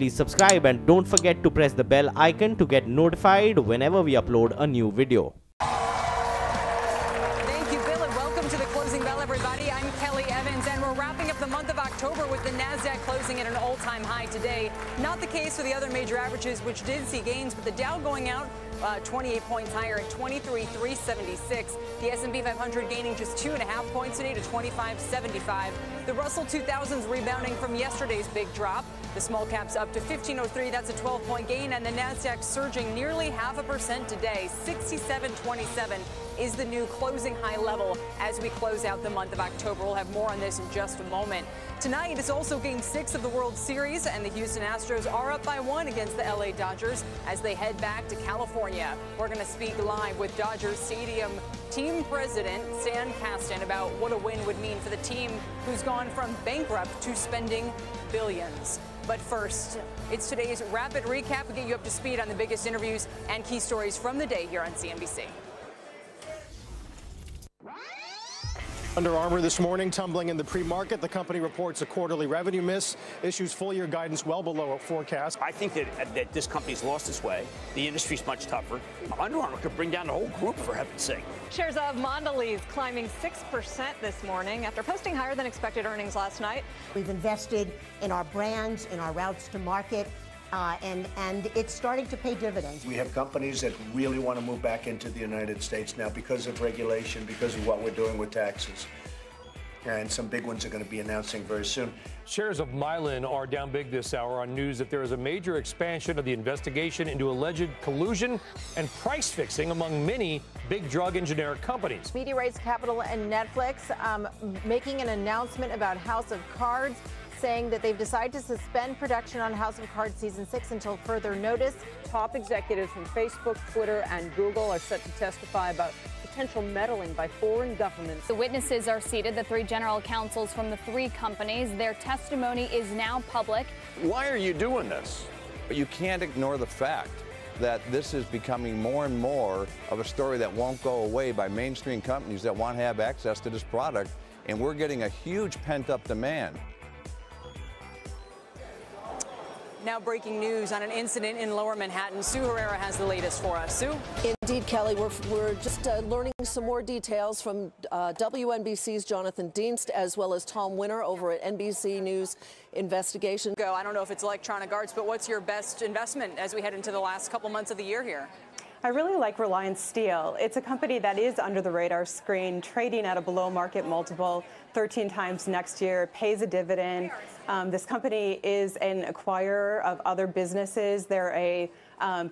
please subscribe and don't forget to press the bell icon to get notified whenever we upload a new video. Thank you, Bill, and welcome to the Closing Bell, everybody. I'm Kelly Evans, and we're wrapping up the month of October with the NASDAQ closing at an all-time high today. Not the case for the other major averages, which did see gains, but the Dow going out 28 points higher at 23,376. The S&P 500 gaining just 2.5 points today to 2575. The Russell 2000's rebounding from yesterday's big drop. The small caps up to 1503. That's a 12-point gain, and the NASDAQ surging nearly 0.5% today. 6727 is the new closing high level as we close out the month of October. We'll have more on this in just a moment. Tonight is also Game 6 of the World Series, and the Houston Astros are up by 1 against the LA Dodgers as they head back to California. We're going to speak live with Dodgers Stadium team president Stan Kasten about what a win would mean for the team who's gone from bankrupt to spending billions. But first, it's today's rapid recap. We get you up to speed on the biggest interviews and key stories from the day here on CNBC. Under Armour this morning, tumbling in the pre-market. The company reports a quarterly revenue miss, issues full-year guidance well below a forecast. I think that this company's lost its way. The industry's much tougher. Under Armour could bring down the whole group, for heaven's sake. Shares of Mondelez climbing 6% this morning after posting higher than expected earnings last night. We've invested in our brands, in our routes to market. And it's starting to pay dividends. We have companies that really want to move back into the United States now because of regulation, because of what we're doing with taxes. And some big ones are going to be announcing very soon. Shares of Mylan are down big this hour on news that there is a major expansion of the investigation into alleged collusion and price fixing among many big drug and generic companies. Media Rights Capital and Netflix making an announcement about House of Cards, saying that they've decided to suspend production on House of Cards Season 6 until further notice. Top executives from Facebook, Twitter, and Google are set to testify about potential meddling by foreign governments. The witnesses are seated, the 3 general counsels from the 3 companies. Their testimony is now public. Why are you doing this? You can't ignore the fact that this is becoming more and more of a story that won't go away by mainstream companies that want to have access to this product, and we're getting a huge pent-up demand. Now breaking news on an incident in Lower Manhattan. Sue Herrera has the latest for us. Sue? Indeed, Kelly, we're just learning some more details from WNBC's Jonathan Dienst as well as Tom Winter over at NBC News Investigation. I don't know if it's Electronic Arts, but what's your best investment as we head into the last couple months of the year here? I really like Reliance Steel. It's a company that is under the radar screen, trading at a below market multiple, 13 times next year, pays a dividend. This company is an acquirer of other businesses. They're a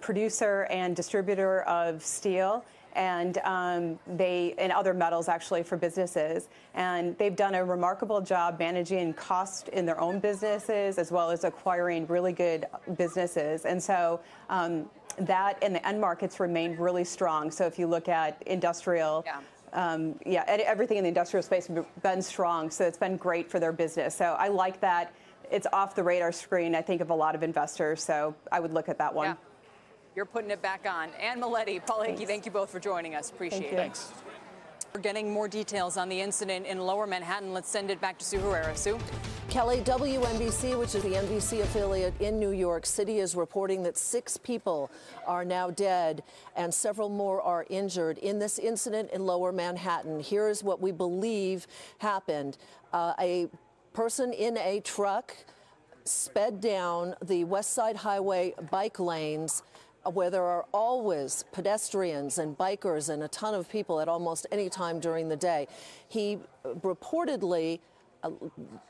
producer and distributor of steel and other metals actually for businesses. And they've done a remarkable job managing cost in their own businesses as well as acquiring really good businesses. And so that and the end markets remain really strong. So if you look at industrial, everything in the industrial space has been strong. So it's been great for their business. So I like that. It's off the radar screen, I think, of a lot of investors. So I would look at that one. Yeah. You're putting it back on. Ann Maletti, Paul Hickey, thank you both for joining us. Appreciate it. Thanks. We're getting more details on the incident in Lower Manhattan. Let's send it back to Sue Herrera. Sue? Kelly, WNBC, which is the NBC affiliate in New York City, is reporting that 6 people are now dead and several more are injured in this incident in Lower Manhattan. Here is what we believe happened. A person in a truck sped down the West Side Highway bike lanes where there are always pedestrians and bikers and a ton of people at almost any time during the day. He reportedly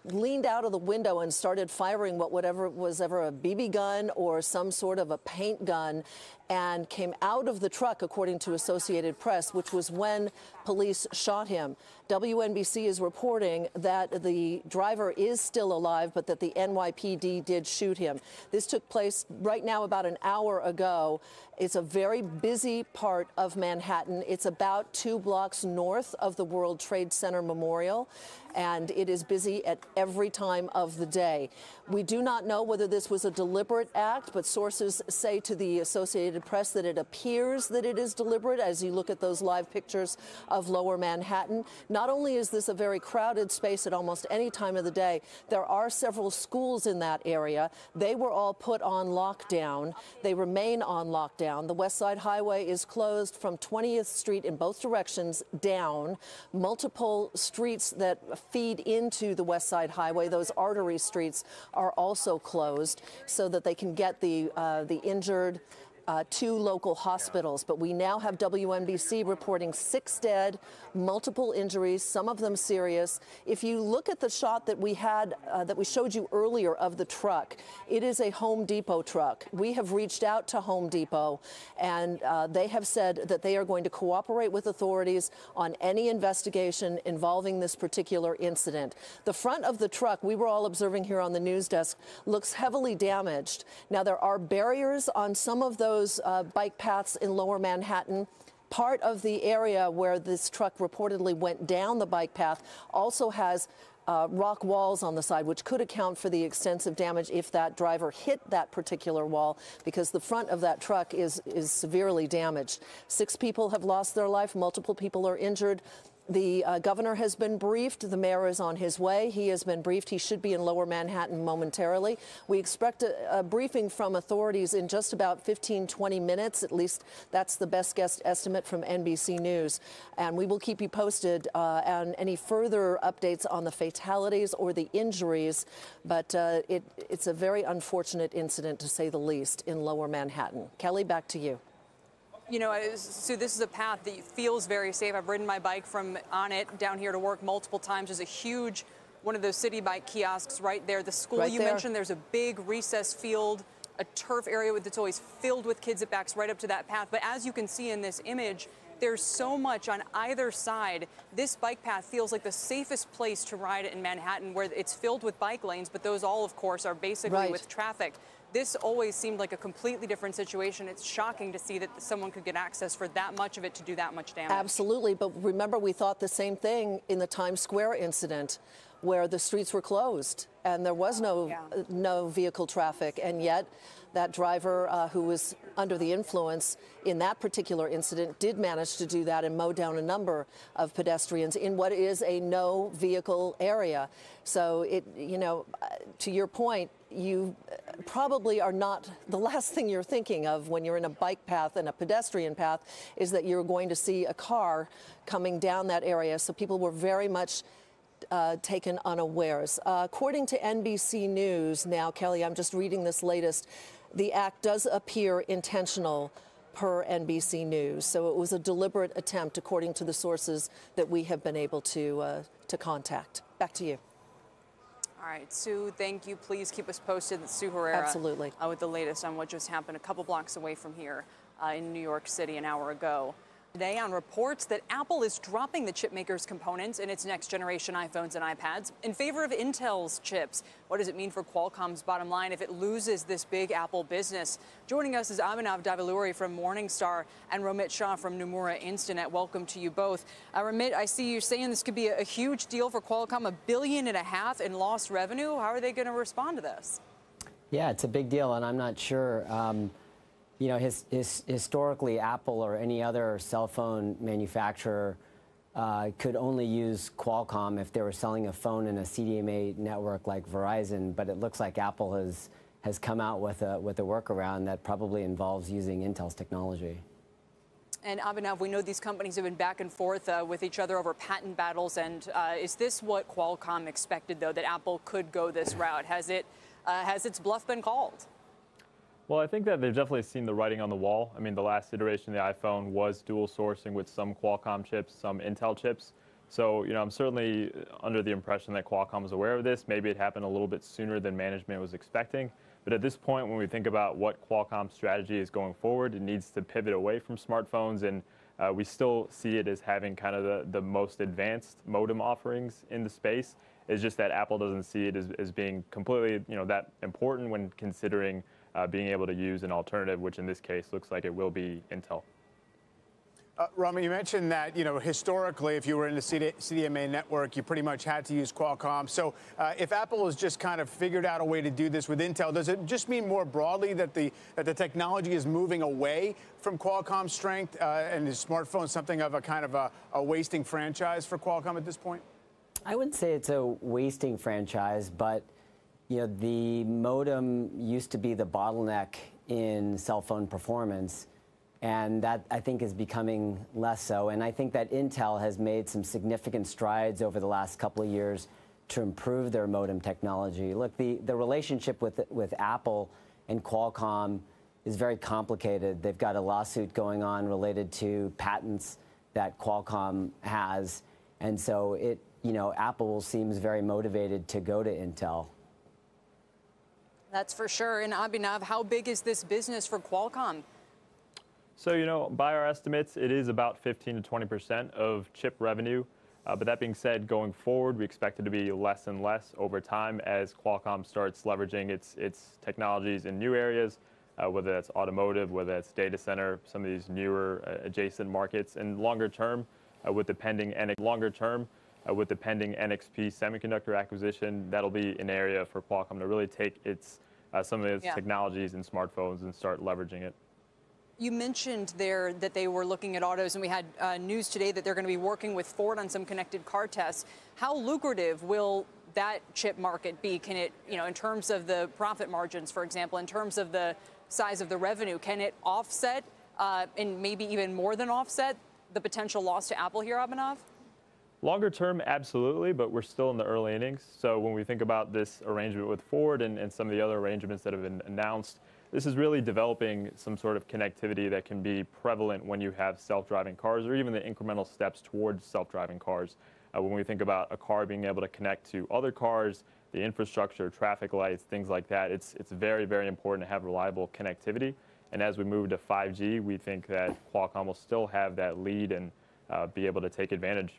leaned out of the window and started firing whatever was ever a BB gun or some sort of a paint gun, and came out of the truck, according to Associated Press, which was when police shot him. WNBC is reporting that the driver is still alive, but that the NYPD did shoot him. This took place right now about an hour ago. It's a very busy part of Manhattan. It's about 2 blocks north of the World Trade Center Memorial, and it is busy at every time of the day. We do not know whether this was a deliberate act, but sources say to the Associated Press that it appears that it is deliberate as you look at those live pictures of Lower Manhattan. not only is this a very crowded space at almost any time of the day, there are several schools in that area. They were all put on lockdown. They remain on lockdown. The West Side Highway is closed from 20th Street in both directions down. Multiple streets that feed into the West Side Highway, those artery streets, are also closed so that they can get the injured to local hospitals. But we now have WNBC reporting 6 dead, multiple injuries, some of them serious. If you look at the shot that we had, that we showed you earlier of the truck, it is a Home Depot truck. We have reached out to Home Depot, and they have said that they are going to cooperate with authorities on any investigation involving this particular incident. The front of the truck, we were all observing here on the news desk, looks heavily damaged. Now, there are barriers on some of those bike paths in Lower Manhattan. Part of the area where this truck reportedly went down the bike path also has rock walls on the side, which could account for the extensive damage if that driver hit that particular wall, because the front of that truck is severely damaged. 6 people have lost their life. Multiple people are injured. The governor has been briefed. The mayor is on his way. He has been briefed. He should be in Lower Manhattan momentarily. We expect a briefing from authorities in just about 15-20 minutes. At least that's the best guess estimate from NBC News. And we will keep you posted on any further updates on the fatalities or the injuries. But it's a very unfortunate incident, to say the least, in Lower Manhattan. Kelly, back to you. You know, Sue, this is a path that feels very safe. I've ridden my bike on it down here to work multiple times. There's a huge, one of those city bike kiosks right there. The school you mentioned, there's a big recess field, a turf area that's always filled with kids that backs right up to that path. But as you can see in this image, there's so much on either side. This bike path feels like the safest place to ride in Manhattan, where it's filled with bike lanes, but those all, of course, are basically with traffic. This always seemed like a completely different situation. It's shocking to see that someone could get access for that much of it to do that much damage. Absolutely, but remember, we thought the same thing in the Times Square incident, where the streets were closed and there was no vehicle traffic, and yet that driver who was under the influence in that particular incident did manage to do that and mow down a number of pedestrians in what is a no vehicle area. So you know, to your point, you probably are not, the last thing you're thinking of when you're in a bike path and a pedestrian path is that you're going to see a car coming down that area. So people were very much taken unawares. According to NBC News now, Kelly, I'm just reading this latest, the act does appear intentional per NBC News. So it was a deliberate attempt, according to the sources that we have been able to contact. Back to you. All right, Sue, thank you. Please keep us posted. Sue Herrera. Absolutely. With the latest on what just happened a couple blocks away from here in New York City an hour ago. Today on reports that Apple is dropping the chip maker's components in its next generation iPhones and iPads in favor of Intel's chips. What does it mean for Qualcomm's bottom line if it loses this big Apple business? Joining us is Abhinav Davaluri from Morningstar and Romit Shah from Nomura Instinet. Welcome to you both. Romit, I see you saying this could be a huge deal for Qualcomm, $1.5 billion in lost revenue. How are they going to respond to this? Yeah, it's a big deal, and I'm not sure. You know, historically, Apple or any other cell phone manufacturer could only use Qualcomm if they were selling a phone in a CDMA network like Verizon. But it looks like Apple has come out with a workaround that probably involves using Intel's technology. And Abhinav, we know these companies have been back and forth with each other over patent battles. And is this what Qualcomm expected, though, that Apple could go this route? Has its bluff been called? Well, I think that they've definitely seen the writing on the wall. I mean, the last iteration of the iPhone was dual sourcing with some Qualcomm chips, some Intel chips. So, you know, I'm certainly under the impression that Qualcomm is aware of this. Maybe it happened a little bit sooner than management was expecting. But at this point, when we think about what Qualcomm's strategy is going forward, it needs to pivot away from smartphones. And we still see it as having kind of the most advanced modem offerings in the space. It's just that Apple doesn't see it as being completely, you know, that important when considering being able to use an alternative, which in this case looks like it will be Intel. Roman, you mentioned that, historically, if you were in the CDMA network, you pretty much had to use Qualcomm. So if Apple has just kind of figured out a way to do this with Intel, does it just mean more broadly that the technology is moving away from Qualcomm's strength and is smartphone something of a kind of a wasting franchise for Qualcomm at this point? I wouldn't say it's a wasting franchise, but the modem used to be the bottleneck in cell phone performance. And that, I think, is becoming less so. And I think that Intel has made some significant strides over the last couple of years to improve their modem technology. Look, the relationship with Apple and Qualcomm is very complicated. They've got a lawsuit going on related to patents that Qualcomm has. And so Apple seems very motivated to go to Intel. That's for sure. And Abhinav, how big is this business for Qualcomm? So, by our estimates, it is about 15 to 20% of chip revenue. But that being said, going forward, we expect it to be less and less over time as Qualcomm starts leveraging its technologies in new areas, whether that's automotive, whether that's data center, some of these newer adjacent markets. And longer term, with the pending NXP semiconductor acquisition, that'll be an area for Qualcomm to really take some of its technologies in smartphones and start leveraging it. You mentioned there that they were looking at autos, and we had news today that they're going to be working with Ford on some connected car tests. How lucrative will that chip market be? Can it, in terms of the profit margins, for example, in terms of the size of the revenue, can it offset and maybe even more than offset the potential loss to Apple here, Abhinav? Longer term, absolutely, but we're still in the early innings. So when we think about this arrangement with Ford and some of the other arrangements that have been announced, this is really developing some sort of connectivity that can be prevalent when you have self-driving cars or even the incremental steps towards self-driving cars. When we think about a car being able to connect to other cars, the infrastructure, traffic lights, things like that, it's very, very important to have reliable connectivity. And as we move to 5G, we think that Qualcomm will still have that lead and be able to take advantage.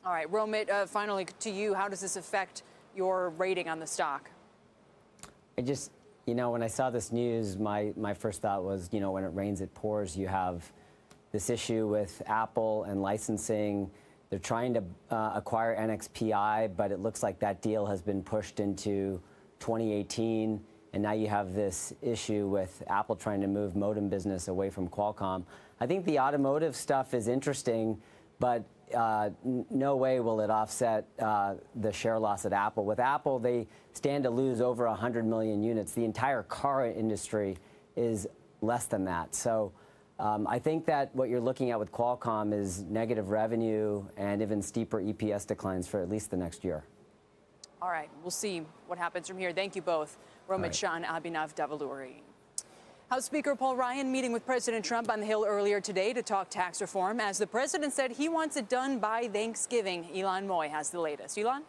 All right, Romit, finally to you, how does this affect your rating on the stock? When I saw this news, my first thought was, when it rains, it pours. You have this issue with Apple and licensing. They're trying to acquire NXPI, but it looks like that deal has been pushed into 2018. And now you have this issue with Apple trying to move modem business away from Qualcomm. I think the automotive stuff is interesting, but no way will it offset the share loss at Apple. With Apple, they stand to lose over 100 million units. The entire car industry is less than that. So I think that what you're looking at with Qualcomm is negative revenue and even steeper EPS declines for at least the next year. All right, we'll see what happens from here. Thank you both, Romit Shah and Abhinav Davuluri. House Speaker Paul Ryan meeting with President Trump on the Hill earlier today to talk tax reform, as the president said he wants it done by Thanksgiving. Ilan Moy has the latest. Ilan?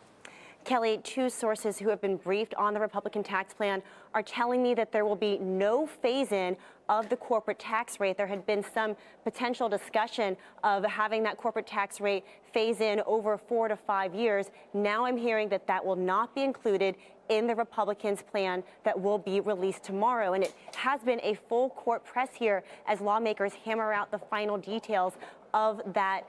Kelly, two sources who have been briefed on the Republican tax plan are telling me that there will be no phase-in of the corporate tax rate. There had been some potential discussion of having that corporate tax rate phase in over 4 to 5 years. Now I'm hearing that that will not be included in the Republicans' plan that will be released tomorrow. And it has been a full court press here as lawmakers hammer out the final details of that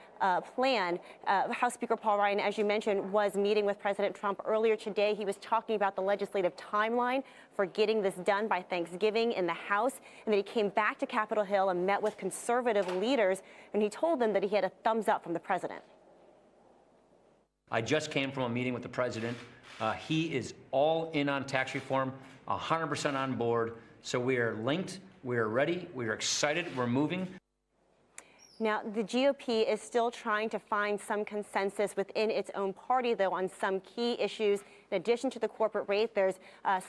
plan. House Speaker Paul Ryan, as you mentioned, was meeting with President Trump earlier today. He was talking about the legislative timeline for getting this done by Thanksgiving in the House, and then he came back to Capitol Hill and met with conservative leaders, and he told them that he had a thumbs up from the president. I just came from a meeting with the president. He is all in on tax reform, 100% on board. So we are linked, we are ready, we are excited, we're moving. Now, the GOP is still trying to find some consensus within its own party, though, on some key issues. In addition to the corporate rate, there's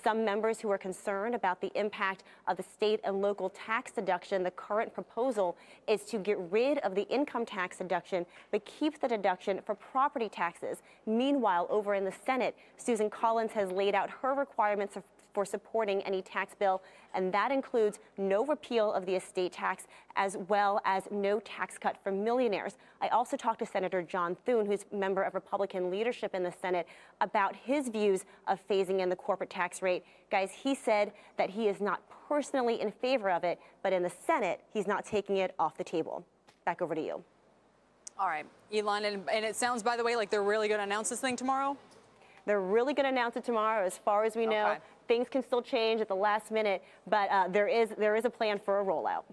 some members who are concerned about the impact of the state and local tax deduction. The current proposal is to get rid of the income tax deduction, but keep the deduction for property taxes. Meanwhile, over in the Senate, Susan Collins has laid out her requirements for supporting any tax bill, and that includes no repeal of the estate tax as well as no tax cut for millionaires. I also talked to Senator John Thune, who's a member of Republican leadership in the Senate, about his views of phasing in the corporate tax rate. Guys, he said that he is not personally in favor of it, but in the Senate, he's not taking it off the table. Back over to you. All right, Elon, and it sounds, by the way, like they're really going to announce this thing tomorrow? They're really going to announce it tomorrow. As far as we know, things can still change at the last minute, but there is a plan for a rollout.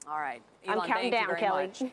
All right. I'm Elon, counting thank down, you very Kelly. much.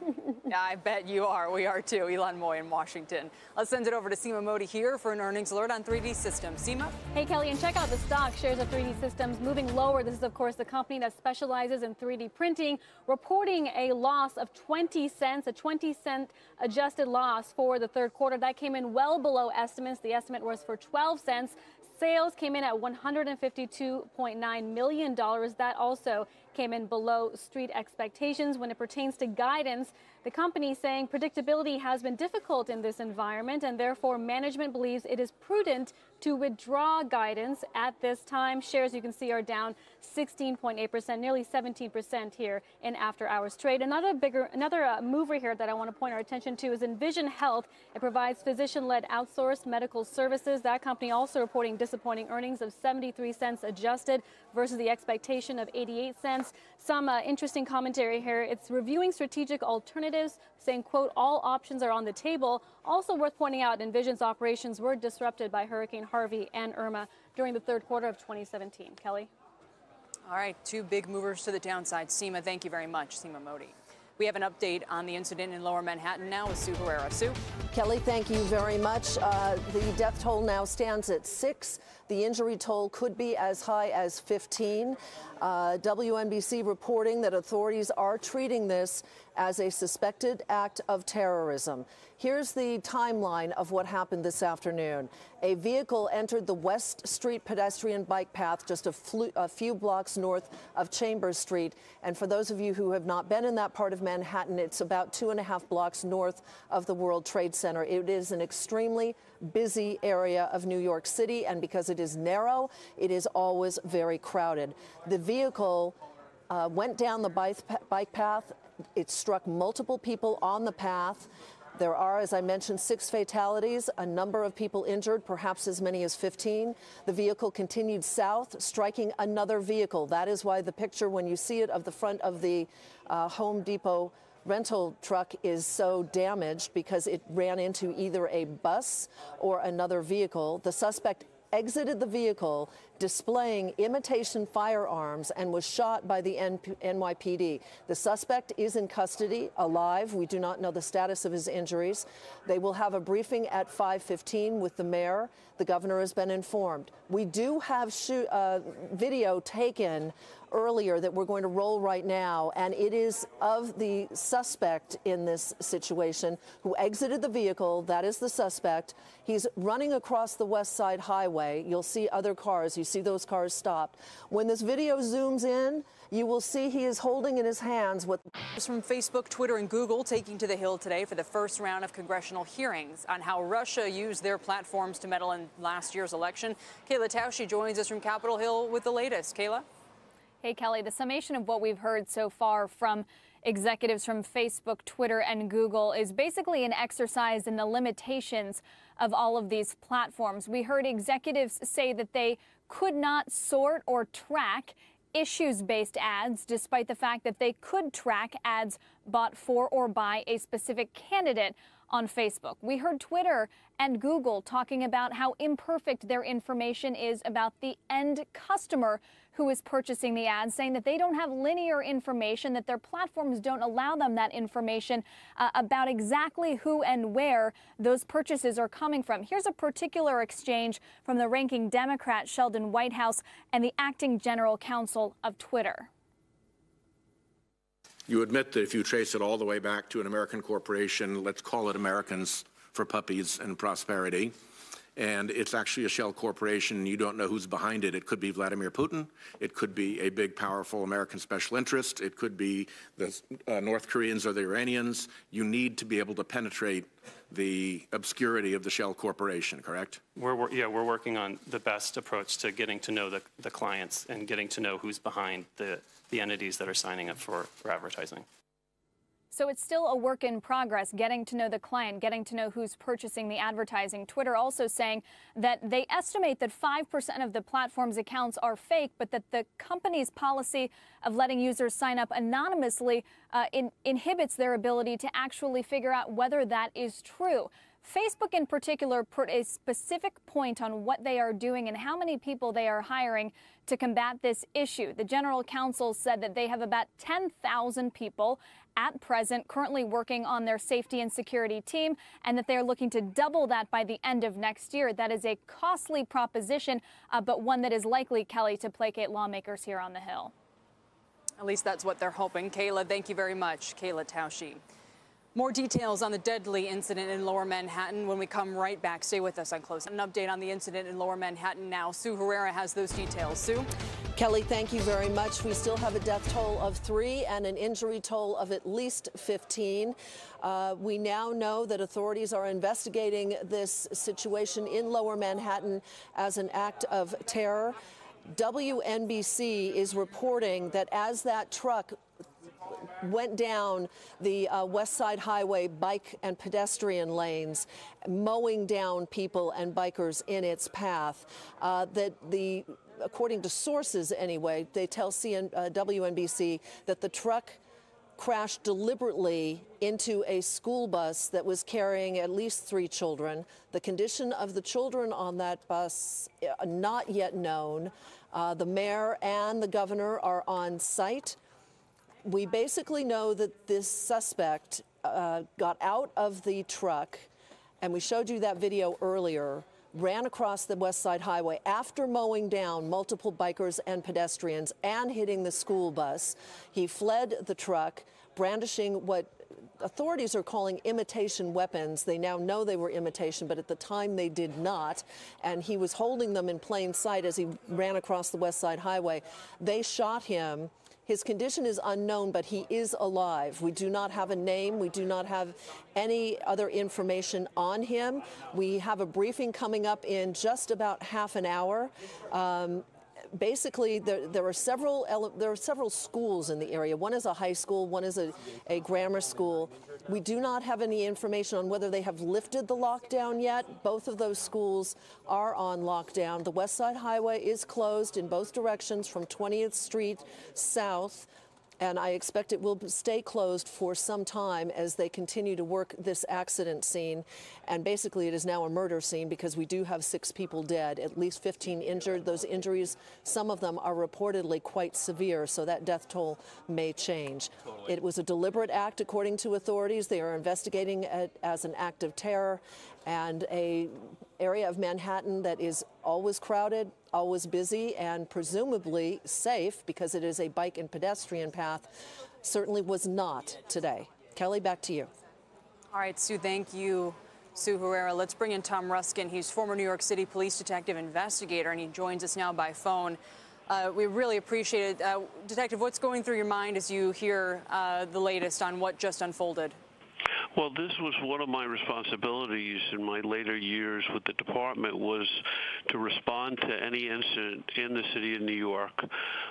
Yeah, I bet you are. We are too. Elon Moy in Washington. Let's send it over to Seema Modi here for an earnings alert on 3D Systems. Seema? Hey, Kelly, and check out the stock. Shares of 3D Systems moving lower. This is, of course, the company that specializes in 3D printing, reporting a loss of 20 cents, a 20-cent adjusted loss for the third quarter. That came in well below estimates. The estimate was for 12 cents. Sales came in at $152.9 million. That also came in below street expectations. When it pertains to guidance, the company saying predictability has been difficult in this environment, and therefore management believes it is prudent to withdraw guidance at this time. Shares, you can see, are down 16.8%, nearly 17% here in after-hours trade. Another mover here that I want to point our attention to is Envision Health. It provides physician-led outsourced medical services. That company also reporting disappointing earnings of 73 cents adjusted versus the expectation of 88 cents. Some interesting commentary here. It's reviewing strategic alternatives, saying, quote, all options are on the table. Also worth pointing out, Envision's operations were disrupted by Hurricane Harvey and Irma during the third quarter of 2017. Kelly? All right, two big movers to the downside. Seema, thank you very much. Seema Modi. We have an update on the incident in Lower Manhattan now with Sue Herrera. Sue? Kelly, thank you very much. The death toll now stands at 6. The injury toll could be as high as 15. WNBC reporting that authorities are treating this as a suspected act of terrorism. Here's the timeline of what happened this afternoon. A vehicle entered the West Street pedestrian bike path just a few blocks north of Chambers Street. And for those of you who have not been in that part of Manhattan, it's about 2.5 blocks north of the World Trade Center. It is an extremely busy area of New York City, and because it is narrow, it is always very crowded. The vehicle went down the bike path. It struck multiple people on the path. There are, as I mentioned, 6 fatalities, a number of people injured, perhaps as many as 15. The vehicle continued south, striking another vehicle. That is why the picture, when you see it, of the front of the Home Depot rental truck is so damaged because it ran into either a bus or another vehicle. The suspect exited the vehicle displaying imitation firearms and was shot by the NYPD. The suspect is in custody, alive. We do not know the status of his injuries. They will have a briefing at 5:15 with the mayor. The governor has been informed. We do have video taken earlier that we're going to roll right now, and it is of the suspect in this situation who exited the vehicle. That is the suspect. He's running across the West Side Highway. You'll see other cars. You see those cars stopped. When this video zooms in, you will see he is holding in his hands what... From Facebook, Twitter, and Google taking to the Hill today for the first round of congressional hearings on how Russia used their platforms to meddle in last year's election. Kayla Tausche joins us from Capitol Hill with the latest. Kayla? Hey, Kelly, the summation of what we've heard so far from executives from Facebook, Twitter, and Google is basically an exercise in the limitations of all of these platforms. We heard executives say that they could not sort or track issues-based ads, despite the fact that they could track ads bought for or by a specific candidate on Facebook. We heard Twitter and Google talking about how imperfect their information is about the end customer who is purchasing the ads, saying that they don't have linear information, that their platforms don't allow them that information about exactly who and where those purchases are coming from. Here's a particular exchange from the ranking Democrat Sheldon Whitehouse and the acting general counsel of Twitter. You admit that if you trace it all the way back to an American corporation, let's call it Americans for Puppies and Prosperity, and it's actually a shell corporation, and you don't know who's behind it. It could be Vladimir Putin. It could be a big, powerful American special interest. It could be the North Koreans or the Iranians. You need to be able to penetrate the obscurity of the shell corporation, correct? We're working on the best approach to getting to know the clients and getting to know who's behind the entities that are signing up for advertising. So it's still a work in progress, getting to know the client, getting to know who's purchasing the advertising. Twitter also saying that they estimate that 5% of the platform's accounts are fake, but that the company's policy of letting users sign up anonymously inhibits their ability to actually figure out whether that is true. Facebook in particular put a specific point on what they are doing and how many people they are hiring to combat this issue. The general counsel said that they have about 10,000 people at present currently working on their safety and security team, and that they're looking to double that by the end of next year. That is a costly proposition, but one that is likely, Kelly, to placate lawmakers here on the Hill. At least that's what they're hoping. Kayla, thank you very much. Kayla Tausche. More details on the deadly incident in Lower Manhattan when we come right back. Stay with us on Close. An update on the incident in Lower Manhattan now. Sue Herrera has those details. Sue? Kelly, thank you very much. We still have a death toll of 3 and an injury toll of at least 15. We now know that authorities are investigating this situation in Lower Manhattan as an act of terror. WNBC is reporting that as that truck went down the West Side Highway bike and pedestrian lanes, mowing down people and bikers in its path, according to sources anyway, they tell WNBC that the truck crashed deliberately into a school bus that was carrying at least 3 children. The condition of the children on that bus, not yet known. The mayor and the governor are on site. We basically know that this suspect got out of the truck, and we showed you that video earlier, ran across the West Side Highway after mowing down multiple bikers and pedestrians and hitting the school bus. He fled the truck, brandishing what authorities are calling imitation weapons. They now know they were imitation, but at the time they did not. And he was holding them in plain sight as he ran across the West Side Highway. They shot him. His condition is unknown, but he is alive. We do not have a name. We do not have any other information on him. We have a briefing coming up in just about half an hour. Basically, there are several schools in the area. One is a high school, one is a grammar school. We do not have any information on whether they have lifted the lockdown yet. Both of those schools are on lockdown. The West Side Highway is closed in both directions from 20th Street south, and I expect it will stay closed for some time as they continue to work this accident scene. And basically, it is now a murder scene because we do have 6 people dead, at least 15 injured. Those injuries, some of them are reportedly quite severe, so that death toll may change. Totally. It was a deliberate act, according to authorities. They are investigating it as an act of terror, and an area of Manhattan that is always crowded, always busy, and presumably safe because it is a bike and pedestrian path, certainly was not today. Kelly, back to you. All right, Sue, thank you. Sue Herrera. Let's bring in Tom Ruskin. He's former New York City police detective investigator, and he joins us now by phone. We really appreciate it. Detective, what's going through your mind as you hear the latest on what just unfolded? Well, this was one of my responsibilities in my later years with the department, was to respond to any incident in the city of New York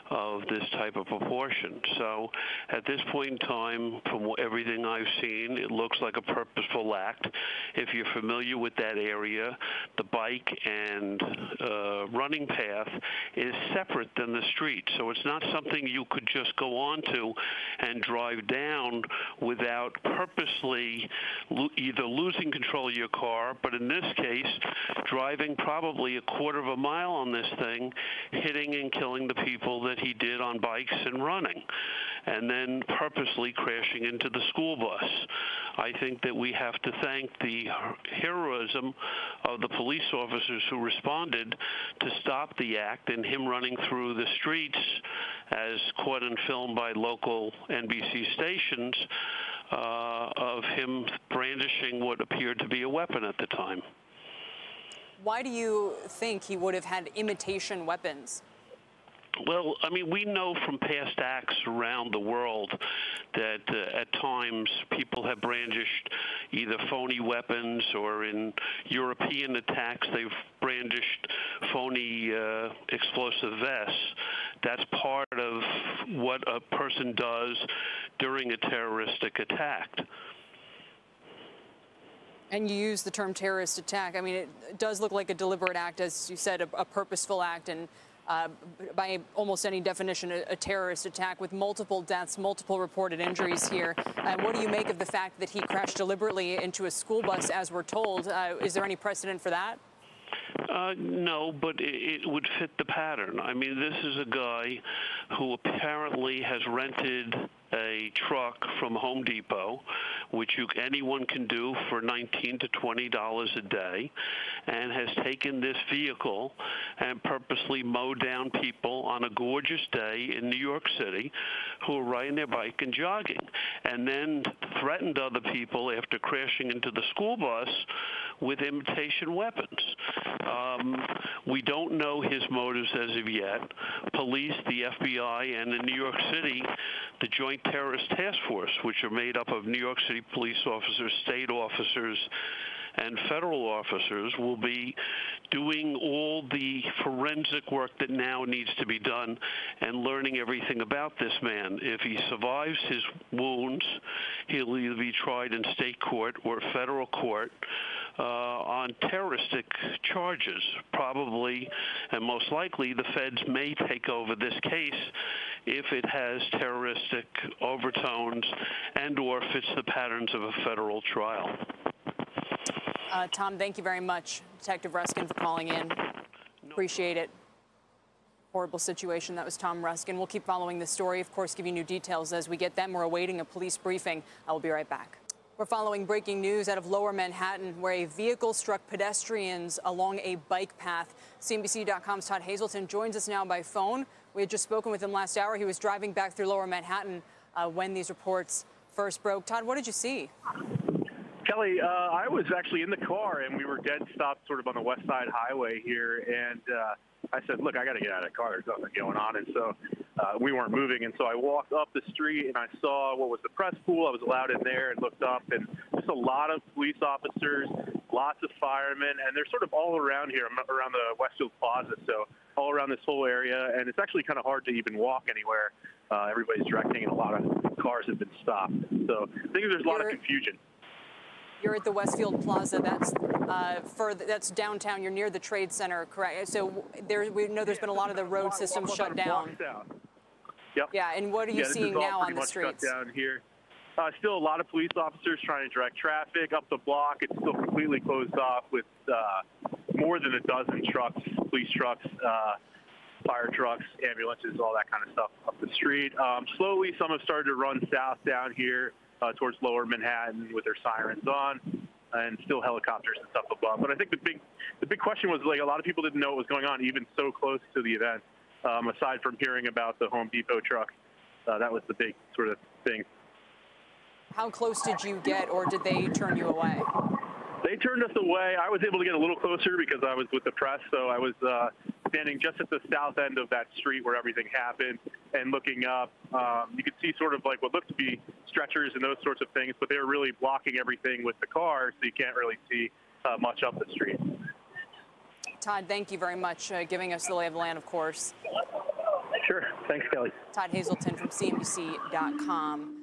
of this type of proportion. So at this point in time, from everything I've seen, it looks like a purposeful act. If you're familiar with that area, the bike and running path is separate than the street. So it's not something you could just go onto and drive down without purposely either losing control of your car, but in this case, driving probably a quarter of a mile on this thing, hitting and killing the people that he did on bikes and running, and then purposely crashing into the school bus. I think that we have to thank the heroism of the police officers who responded to stop the act, and him running through the streets, as caught and filmed by local NBC stations, of him brandishing what appeared to be a weapon at the time. Why do you think he would have had imitation weapons? Well, I mean, we know from past acts around the world that at times people have brandished either phony weapons, or in European attacks they've brandished phony explosive vests. That's part of what a person does during a terroristic attack. And you use the term terrorist attack. I mean, it does look like a deliberate act, as you said, a purposeful act, and by almost any definition, a terrorist attack with multiple deaths, multiple reported injuries here. What do you make of the fact that he crashed deliberately into a school bus, as we're told? Is there any precedent for that? No, but it would fit the pattern. I mean, this is a guy who apparently has rented a truck from Home Depot, which anyone can do for $19 to $20 a day, and has taken this vehicle and purposely mowed down people on a gorgeous day in New York City who are riding their bike and jogging, and then threatened other people after crashing into the school bus with imitation weapons. We don't know his motives as of yet. Police, the FBI, and in New York City, the Joint Terrorist Task Force, which are made up of New York City police officers, state officers, and federal officers, will be doing all the forensic work that now needs to be done and learning everything about this man. If he survives his wounds, he'll either be tried in state court or federal court on terroristic charges. Probably and most likely the feds may take over this case if it has terroristic overtones and or fits the patterns of a federal trial. Tom, thank you very much, Detective Ruskin, for calling in. Appreciate it. Horrible situation. That was Tom Ruskin. We'll keep following this story, of course, giving you details as we get them. We're awaiting a police briefing. I will be right back. We're following breaking news out of Lower Manhattan, where a vehicle struck pedestrians along a bike path. CNBC.com's Todd Hazelton joins us now by phone. We had just spoken with him last hour. He was driving back through Lower Manhattan when these reports first broke. Todd, what did you see? Kelly, I was actually in the car, and we were dead stopped sort of on the West Side Highway here, and I said, look, I got to get out of the car. There's nothing going on. And so we weren't moving. And so I walked up the street, and I saw what was the press pool. I was allowed in there and looked up, and just a lot of police officers, lots of firemen, and they're sort of all around here, around the Westfield Plaza, so all around this whole area. And it's actually kind of hard to even walk anywhere. Everybody's directing, and a lot of cars have been stopped. So I think there's a lot of confusion. You're at the Westfield Plaza. That's downtown. You're near the Trade Center, correct? So we know there's been a lot of the road systems shut down. Yep. Yeah, and what are you seeing now on the streets? Down here. Still a lot of police officers trying to direct traffic up the block. It's still completely closed off with more than a dozen trucks, police trucks, fire trucks, ambulances, all that kind of stuff up the street. Slowly, some have started to run south down here towards Lower Manhattan with their sirens on, and still helicopters and stuff above. But I think the big question was, like, a lot of people didn't know what was going on, even so close to the event. Aside from hearing about the Home Depot truck, that was the big sort of thing. How close did you get, or did they turn you away? They turned us away. I was able to get a little closer because I was with the press, so I was standing just at the south end of that street where everything happened and looking up. You could see sort of like what looked to be stretchers and those sorts of things, but they were really blocking everything with the cars, so you can't really see much up the street. Todd, thank you very much for giving us the lay of the land, of course. Sure. Thanks, Kelly. Todd Hazelton from CNBC.com.